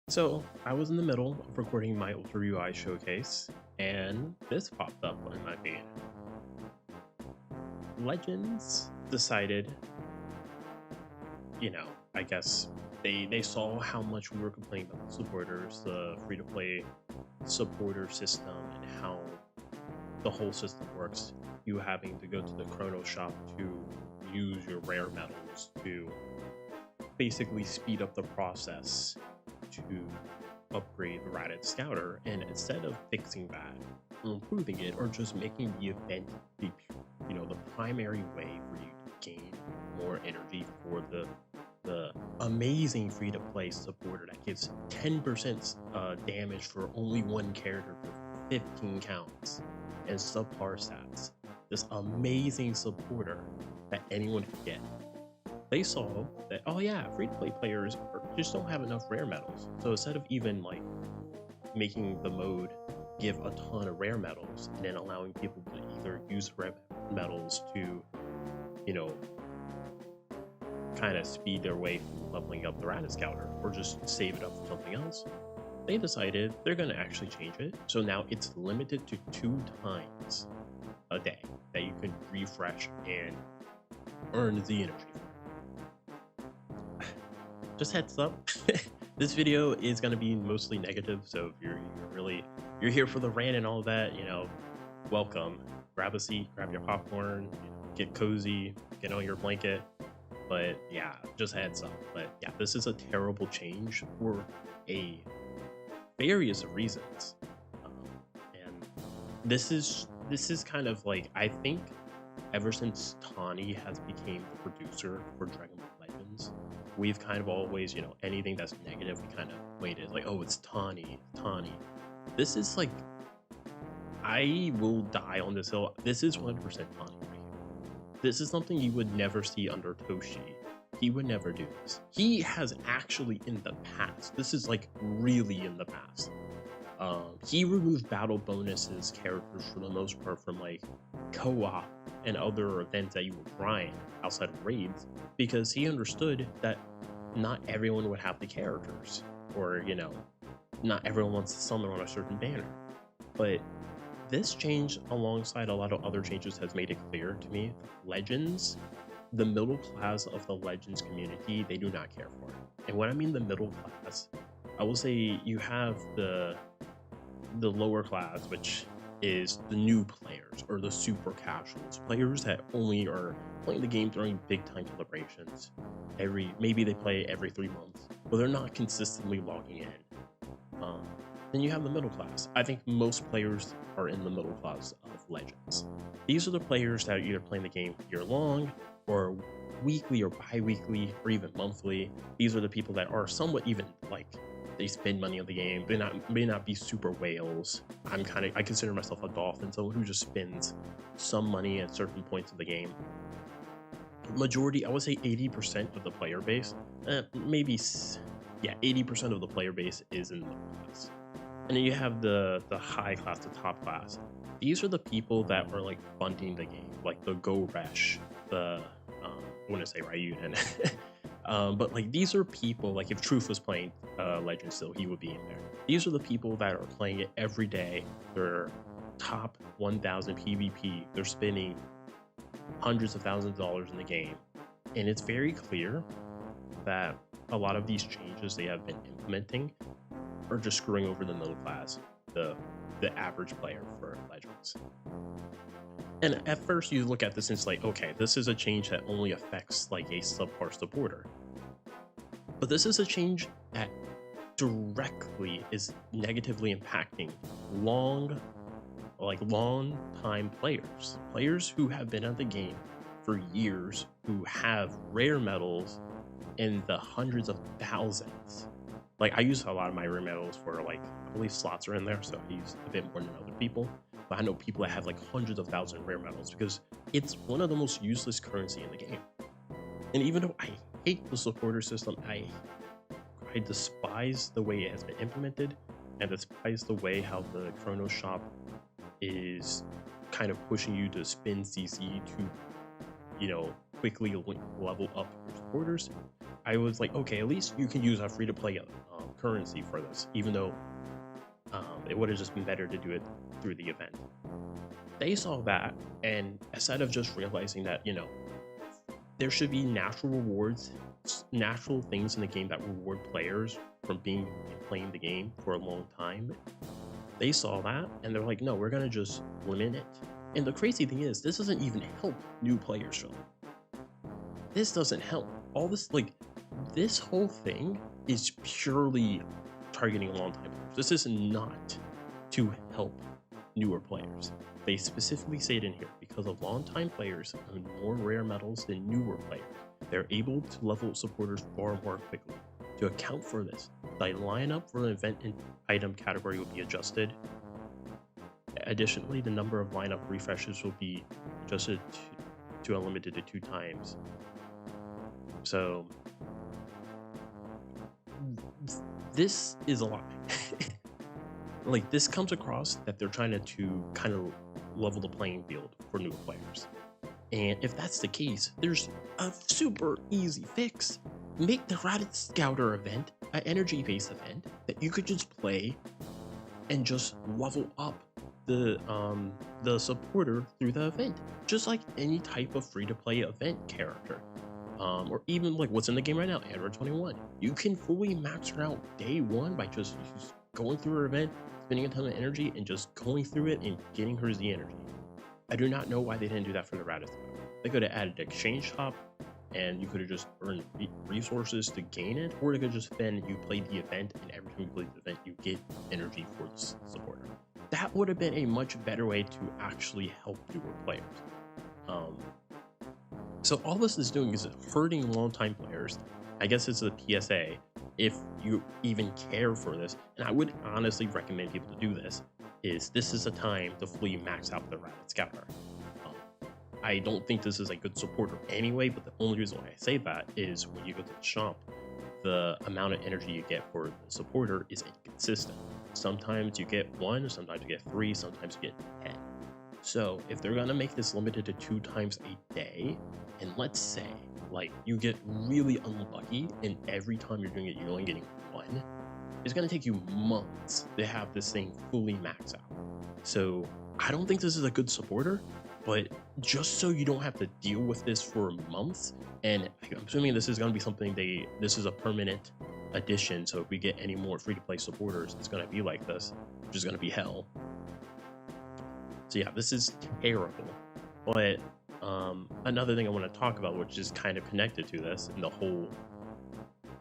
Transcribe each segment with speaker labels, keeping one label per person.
Speaker 1: So I was in the middle of recording my Ultra UI showcase, and this popped up on my feed. Legends decided, I guess they saw how much we were complaining about the supporters, the free to play supporter system, and how the whole system works. You having to go to the Chrono Shop to use your rare metals to basically speed up the process to upgrade the Raditz Scouter, and instead of fixing that, or improving it, or just making the event the primary way for you to gain more energy for the amazing free-to-play supporter that gives 10% damage for only one character for 15 counts and subpar stats. This amazing supporter that anyone can get. They saw that, oh yeah, free-to-play players just don't have enough rare metals. So instead of even like making the mode give a ton of rare metals and then allowing people to either use rare metals to, you know, kind of speed their way through leveling up the Raditz Scouter or just save it up for something else, they decided they're going to actually change it. So now it's limited to 2 times a day that you can refresh and earn the energy. Just heads up, this video is going to be mostly negative, so if you're here for the rant and all that, welcome. Grab a seat, grab your popcorn, get cozy, get on your blanket. But yeah, just heads up. But yeah, this is a terrible change for various reasons, and this is kind of like, I think ever since Tawny has became the producer for Dragon Ball Legends, we've kind of always, anything that's negative, we kind of waited like, oh, it's Tawny. This is like, I will die on this hill. This is 100% Tawny right here. This is something you would never see under Toshi. He would never do this. He has actually in the past. This is like really in the past. He removed battle bonuses characters for the most part from like co-op and other events that you would grind outside of raids, because he understood that not everyone would have the characters, or not everyone wants to summon on a certain banner. But this change, alongside a lot of other changes, has made it clear to me Legends, the middle class of the Legends community, they do not care for it. And when I mean the middle class, I will say you have the lower class, which is the new players or the super casuals, players that only are playing the game during big time celebrations. Maybe they play every 3 months, but they're not consistently logging in. Then you have the middle class. I think most players are in the middle class of Legends. These are the players that are either playing the game year long, or weekly, or bi-weekly, or even monthly. These are the people that are somewhat even like, they spend money on the game. They may not be super whales. I consider myself a dolphin, someone who just spends some money at certain points of the game. Majority, I would say 80% of the player base, 80% of the player base is in the middle class. And then you have the high class, the top class. These are the people that are like funding the game, like the Goresh, I want to say Ryuden. But like, these are people, like if Truth was playing Legends still, he would be in there. These are the people that are playing it every day. They're top 1000 PvP. They're spending hundreds of thousands of dollars in the game. And it's very clear that a lot of these changes they have been implementing are just screwing over the middle class, the average player for Legends. And at first you look at this and it's like, okay, this is a change that only affects like a subpar supporter. But this is a change that directly is negatively impacting long time players who have been at the game for years, who have rare metals in the hundreds of thousands. Like, I use a lot of my rare metals for, like, I believe slots are in there, so I use a bit more than other people. But I know people that have like hundreds of thousands rare metals because it's one of the most useless currency in the game. And even though I hate the supporter system, I despise the way it has been implemented, and despise the way how the Chrono Shop is kind of pushing you to spend CC to, quickly level up your supporters. I was like, okay, at least you can use a free to play currency for this, even though it would have just been better to do it through the event. They saw that, and instead of just realizing that, there should be natural rewards, natural things in the game that reward players from being and playing the game for a long time, they saw that and they're like, no, we're gonna just limit it. And the crazy thing is, this doesn't even help new players, Phil. This doesn't help. All this, this whole thing is purely targeting long-time players. This is not to help newer players. They specifically say it in here because of long-time players own more rare medals than newer players. They're able to level supporters far more quickly. To account for this, the lineup for an event and item category will be adjusted. Additionally, the number of lineup refreshes will be adjusted to unlimited to 2 times. So this is a lot. This comes across that they're trying to kind of level the playing field for newer players. And if that's the case, there's a super easy fix. Make the Raditz Scouter event an energy-based event that you could just play and just level up the supporter through the event, just like any type of free-to-play event character. Or even like what's in the game right now, Android 21. You can fully max her out day one by just going through her event, spending a ton of energy, and just going through it and getting her Z energy. I do not know why they didn't do that for the Raditz. They could have added an exchange shop, and you could have just earned resources to gain it, or they could just spend, you play the event, and every time you play the event, you get energy for the supporter. That would have been a much better way to actually help newer players. So all this is doing is hurting long-time players. I guess it's a PSA, if you even care for this, and I would honestly recommend people to do this, this is a time to fully max out the Raditz Scouter. I don't think this is a good supporter anyway, but the only reason why I say that is when you go to the shop, the amount of energy you get for the supporter is inconsistent. Sometimes you get 1, sometimes you get 3, sometimes you get 10. So if they're gonna make this limited to 2 times a day, and let's say you get really unlucky and every time you're doing it you're only getting 1, it's gonna take you months to have this thing fully maxed out. So I don't think this is a good supporter, but just so you don't have to deal with this for months, and I'm assuming this is gonna be something this is a permanent addition, so if we get any more free-to-play supporters, it's gonna be like this, which is gonna be hell. So yeah, this is terrible. But another thing I want to talk about, which is kind of connected to this and the whole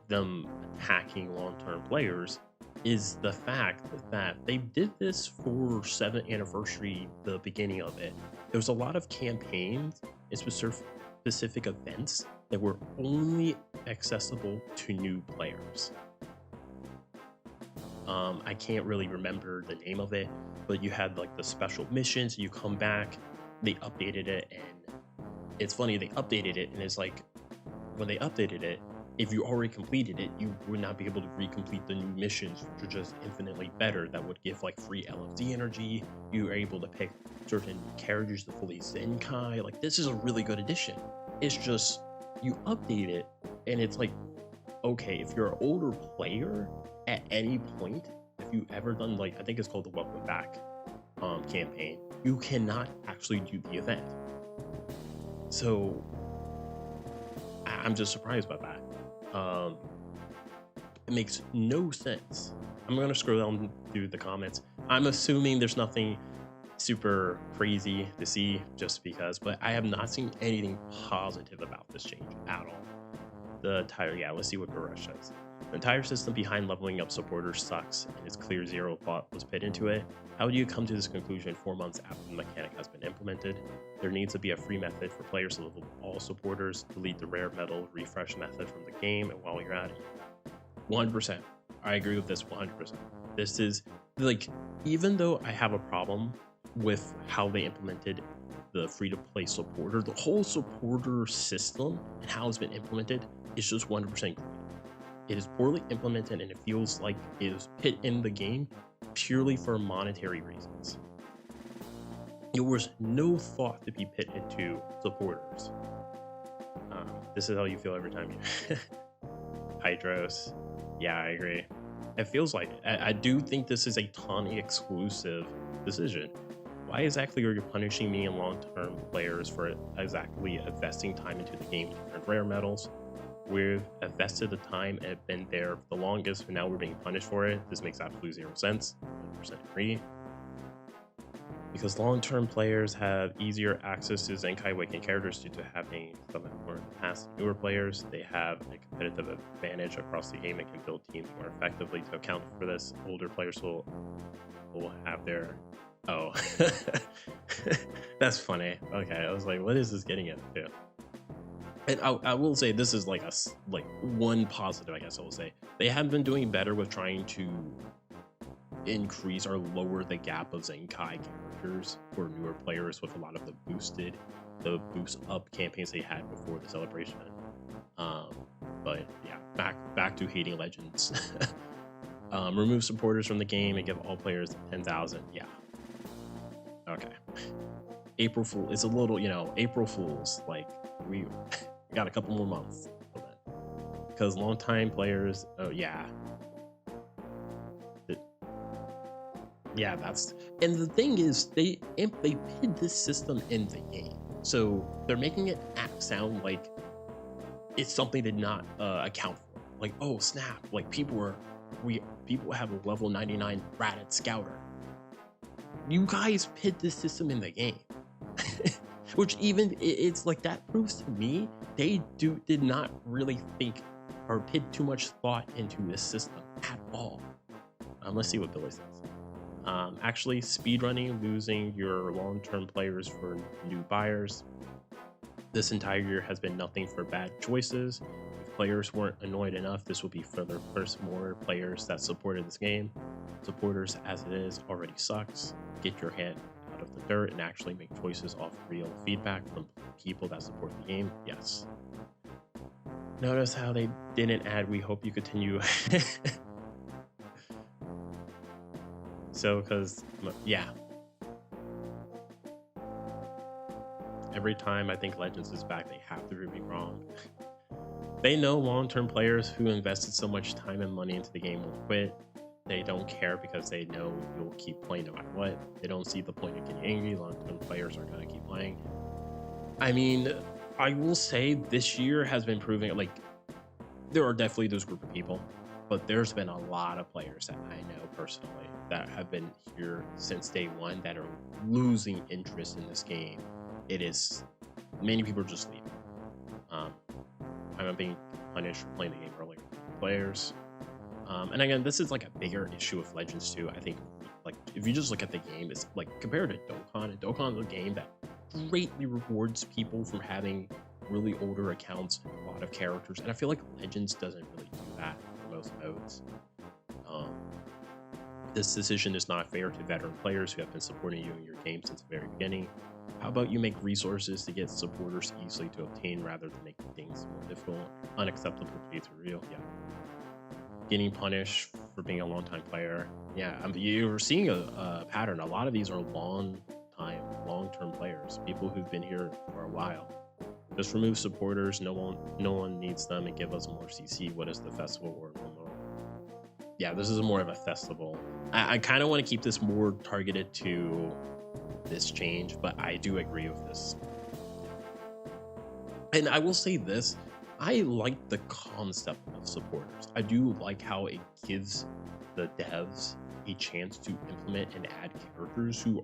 Speaker 1: them attacking long-term players, is the fact that they did this for 7th anniversary, the beginning of it. There was a lot of campaigns and specific events that were only accessible to new players. I can't really remember the name of it, but you had the special missions, you come back, they updated it, and it's funny, they updated it, and it's like, when they updated it, if you already completed it, you would not be able to recomplete the new missions, which are just infinitely better, that would give free LFZ energy. You are able to pick certain characters to fully Zenkai. This is a really good addition. It's just, you update it, and it's okay, if you're an older player, at any point, if you ever done I think it's called the Welcome Back campaign, you cannot actually do the event. So I'm just surprised by that. It makes no sense. I'm gonna scroll down through the comments. I'm assuming there's nothing super crazy to see just because, but I have not seen anything positive about this change at all. Let's see what Goresh says. The entire system behind leveling up supporters sucks, and it's clear zero thought was put into it. How do you come to this conclusion 4 months after the mechanic has been implemented? There needs to be a free method for players to level all supporters, delete the rare medal refresh method from the game, and while you're at it. 100%. I agree with this 100%. This is, even though I have a problem with how they implemented the free-to-play supporter, the whole supporter system and how it's been implemented is just 100% greedy. It is poorly implemented, and it feels like it is put in the game purely for monetary reasons. There was no thought to be put into supporters. This is how you feel every time you Hydros. Yeah, I agree. It feels like it. I do think this is a Tawny exclusive decision. Why exactly are you punishing me and long-term players for exactly investing time into the game to earn rare medals? We've invested the time and been there the longest, but now we're being punished for it. This makes absolutely 0 sense. 100% agree. Because long-term players have easier access to Zenkai Awakened characters due to having some more in the past. Newer players, they have a competitive advantage across the game and can build teams more effectively. To account for this, older players will have their... Oh, that's funny. Okay, I was like, what is this getting at too? And I will say this is like one positive, I guess I will say. They have been doing better with trying to increase or lower the gap of Zenkai characters for newer players with a lot of the boost up campaigns they had before the celebration. But yeah, back to hating Legends. Remove supporters from the game and give all players 10,000. Yeah. Okay. April Fool. It's a little, April Fools. Like we got a couple more months because long-time players. Oh yeah. Yeah, and the thing is, they put this system in the game, so they're making it sound like it's something they did not account for. Like, oh snap! Like people have a level 99 Ratted Scouter. You guys put this system in the game, which even it's like that proves to me they did not really think or put too much thought into this system at all. Let's see what Billy says. Actually, speedrunning, losing your long-term players for new buyers. This entire year has been nothing for bad choices. If players weren't annoyed enough, this will be further first more players that supported this game. Supporters as it is already sucks. Get your head out of the dirt and actually make choices off real feedback from people that support the game. Yes. Notice how they didn't add, we hope you continue. So, because, yeah. Every time I think Legends is back, they have to prove me wrong. They know long-term players who invested so much time and money into the game will quit. They don't care because they know you'll keep playing no matter what. They don't see the point of getting angry. Long-term players are going to keep playing. I mean, I will say this year has been proving, like, there are definitely those group of people, but there's been a lot of players that I know personally that have been here since day one that are losing interest in this game. It is, many people are just leaving. I'm being punished for playing the game earlier than players. And again, this is like a bigger issue with Legends too. I think, like, if you just look at the game, it's like compared to Dokkan, and Dokkan is a game that greatly rewards people from having really older accounts, a lot of characters, and I feel like Legends doesn't really do that for most modes. This decision is not fair to veteran players who have been supporting you in your game since the very beginning. How about you make resources to get supporters easily to obtain rather than making things more difficult? Unacceptable to be real. Yeah. Getting punished for being a long-time player. Yeah, you're seeing a pattern. A lot of these are long-term players, people who've been here for a while. Just remove supporters. No one needs them, and give us more CC. What is the festival or more? Yeah, this is more of a festival. I kind of want to keep this more targeted to this change, but I do agree with this. And I will say this, I like the concept of supporters. I do like how it gives the devs a chance to implement and add characters who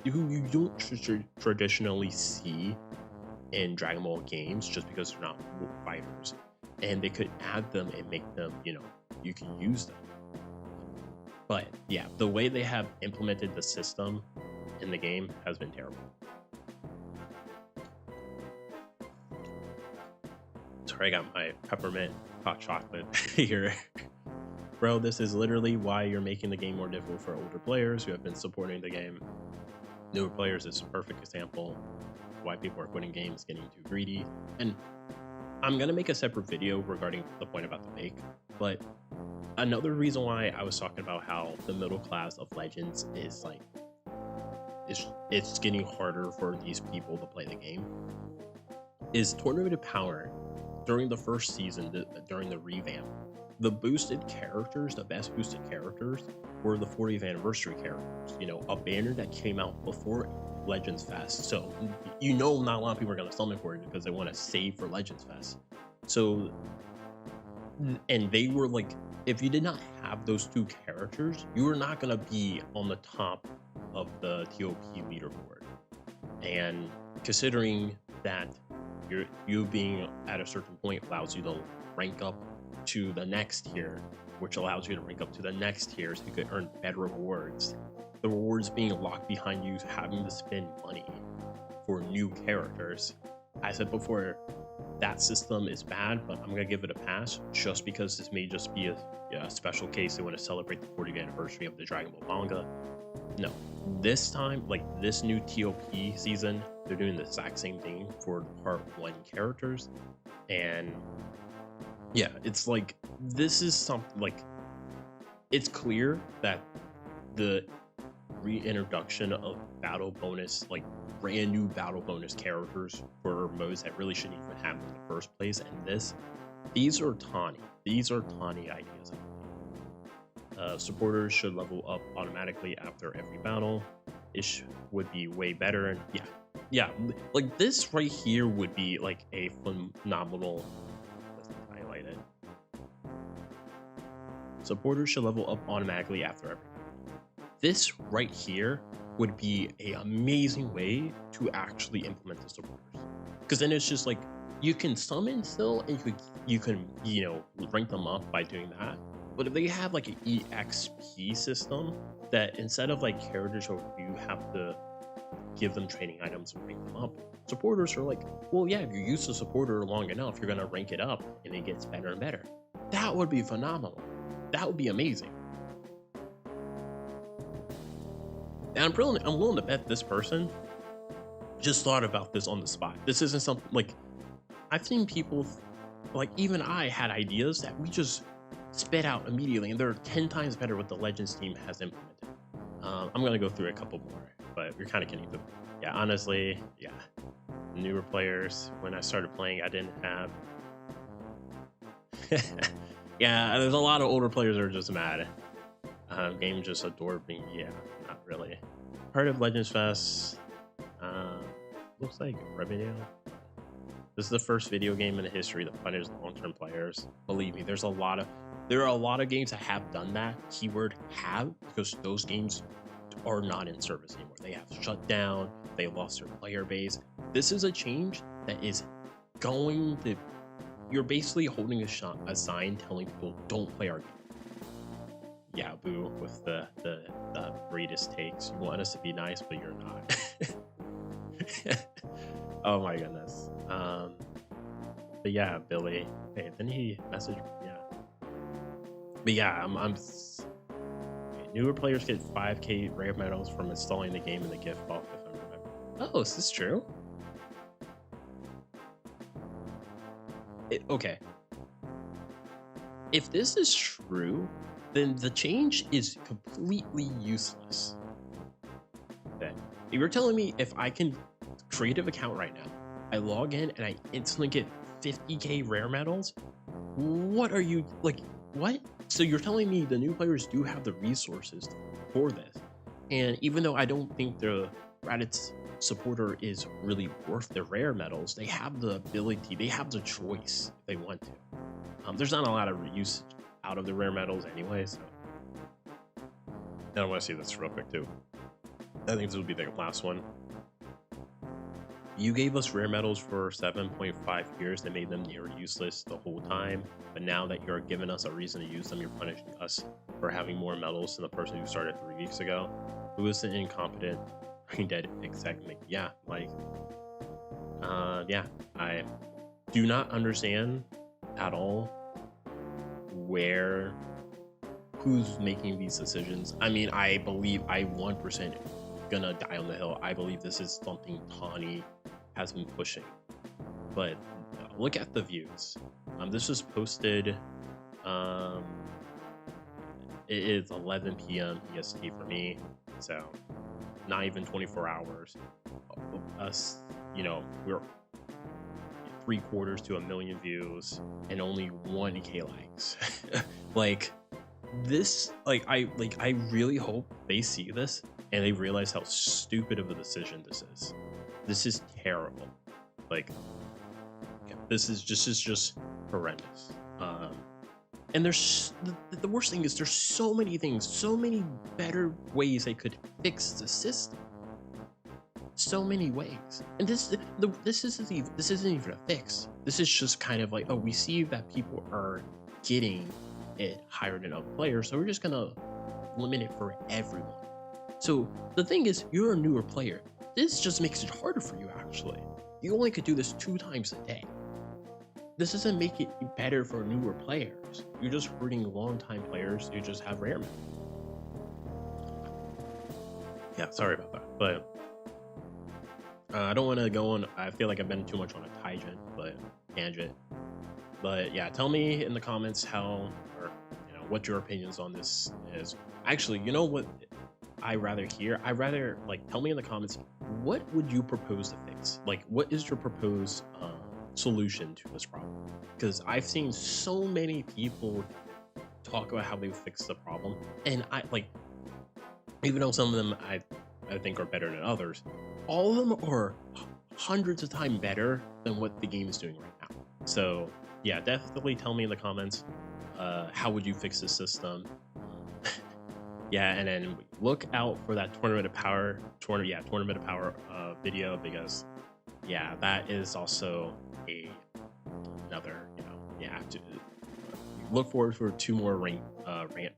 Speaker 1: you don't traditionally see in Dragon Ball games just because they're not fighters. And they could add them and make them, you can use them. But yeah, the way they have implemented the system in the game has been terrible. Sorry, I got my peppermint hot chocolate here. Bro, this is literally why you're making the game more difficult for older players who have been supporting the game. Newer players is a perfect example why people are quitting games, getting too greedy. And I'm gonna make a separate video regarding the point about the make, but another reason why I was talking about how the middle class of Legends is like, it's getting harder for these people to play the game is Tournament of Power during the first season, during the revamp, the boosted characters, the best boosted characters, were the 40th anniversary characters. You know, a banner that came out before Legends Fest. So you know, not a lot of people are going to summon for it because they want to save for Legends Fest. So, and they were like, if you did not have those two characters, you were not going to be on the top of the TOP leaderboard. And considering that you being at a certain point allows you to rank up to the next tier, which allows you to rank up to the next tier so you could earn better rewards. The rewards being locked behind you having to spend money for new characters. I said before, that system is bad, but I'm gonna give it a pass just because this may just be a special case. They want to celebrate the 40th anniversary of the Dragon Ball manga. No, this time, like this new TOP season, they're doing the exact same thing for the part 1 characters. And yeah, it's like, this is something like, it's clear that the reintroduction of battle bonus, like brand new battle bonus characters for modes that really shouldn't even happen in the first place, and these are Tawny ideas. Supporters should level up automatically after every battle. Ish would be way better, and yeah, like this right here would be like a phenomenal. Let's highlight it. Supporters should level up automatically after every battle. This right here would be an amazing way to actually implement the supporters, because then it's just like you can summon still, and you can rank them up by doing that. But if they have like an EXP system that instead of like characters where you have to give them training items and rank them up, supporters are like, well, yeah, if you use the supporter long enough, you're gonna rank it up and it gets better and better. That would be phenomenal. That would be amazing. And I'm willing to bet this person just thought about this on the spot. This isn't something like, I've seen people, like even I had ideas that we just spit out immediately, and they're 10 times better what the Legends team has implemented. I'm gonna go through a couple more, but we're kind of getting to, yeah, honestly, yeah. Newer players, when I started playing, I didn't have. Yeah, there's a lot of older players that are just mad. Game just adored me. Yeah, not really. Part of Legends Fest. Looks like Riverdale. This is the first video game in the history that punishes long-term players. Believe me, there are a lot of games that have done that. Keyword have, because those games are not in service anymore. They have shut down. They lost their player base. This is a change that is going to. You're basically holding a sign telling people don't play our game. Yeah, boo, with the greatest takes. You want us to be nice, but you're not. Oh my goodness. But yeah, Billy. Hey, didn't he message? Yeah. But yeah, newer players get 5k rare medals from installing the game in the gift box, if I remember. Oh, is this true? Okay. If this is true, then the change is completely useless. Okay. If you're telling me if I can create an account right now, I log in and I instantly get 50k rare medals, what are you like? What? So you're telling me the new players do have the resources for this, and even though I don't think the Raditz supporter is really worth the rare medals, they have the ability, they have the choice if they want to. There's not a lot of use out of the rare medals anyway, so I want to see this real quick too. I think this will be the last one. You gave us rare medals for 7.5 years that made them near useless the whole time, but now that you're giving us a reason to use them, you're punishing us for having more medals than the person who started 3 weeks ago. Who is the incompetent brain dead exactly? Yeah, like, yeah, I do not understand at all who's making these decisions. I mean, I believe I 1% gonna die on the hill. I believe this is something Tawny has been pushing, but look at the views. This was posted, it is 11 p.m. EST for me, so not even 24 hours. Us, we're 3/4 to 1 million views and only 1K likes. Like this, I really hope they see this and they realize how stupid of a decision this is. This is terrible. Like, this is just horrendous. And the worst thing is there's so many things, so many better ways they could fix the system. So many ways, and this isn't even a fix. This is just kind of like, oh, we see that people are getting it higher than other players, so we're just gonna limit it for everyone. So the thing is, you're a newer player. This just makes it harder for you. Actually, you only could do this 2 times a day. This doesn't make it better for newer players. You're just hurting long-time players who just have rare mode. Yeah, sorry about that, but I don't want to go on. I feel like I've been too much on a tangent, but yeah, tell me in the comments how, or what your opinions on this is. Actually, you know what I rather hear? I rather, like, tell me in the comments, what would you propose to fix? Like, what is your proposed solution to this problem? Because I've seen so many people talk about how they fix the problem, and I like, even though some of them I think are better than others, all of them are hundreds of times better than what the game is doing right now. So yeah, definitely tell me in the comments, how would you fix this system? Yeah, and then look out for that Tournament of Power video, because yeah, that is also another, to look forward for 2 more rant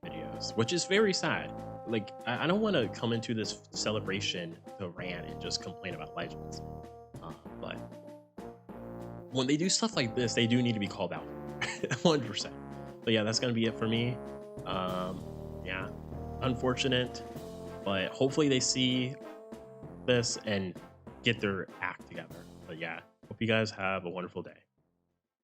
Speaker 1: videos, which is very sad. Like, I don't want to come into this celebration to rant and just complain about Legends, but when they do stuff like this, they do need to be called out. 100%. But yeah, that's gonna be it for me. Yeah, unfortunate, but hopefully they see this and get their act together. But yeah, hope you guys have a wonderful day.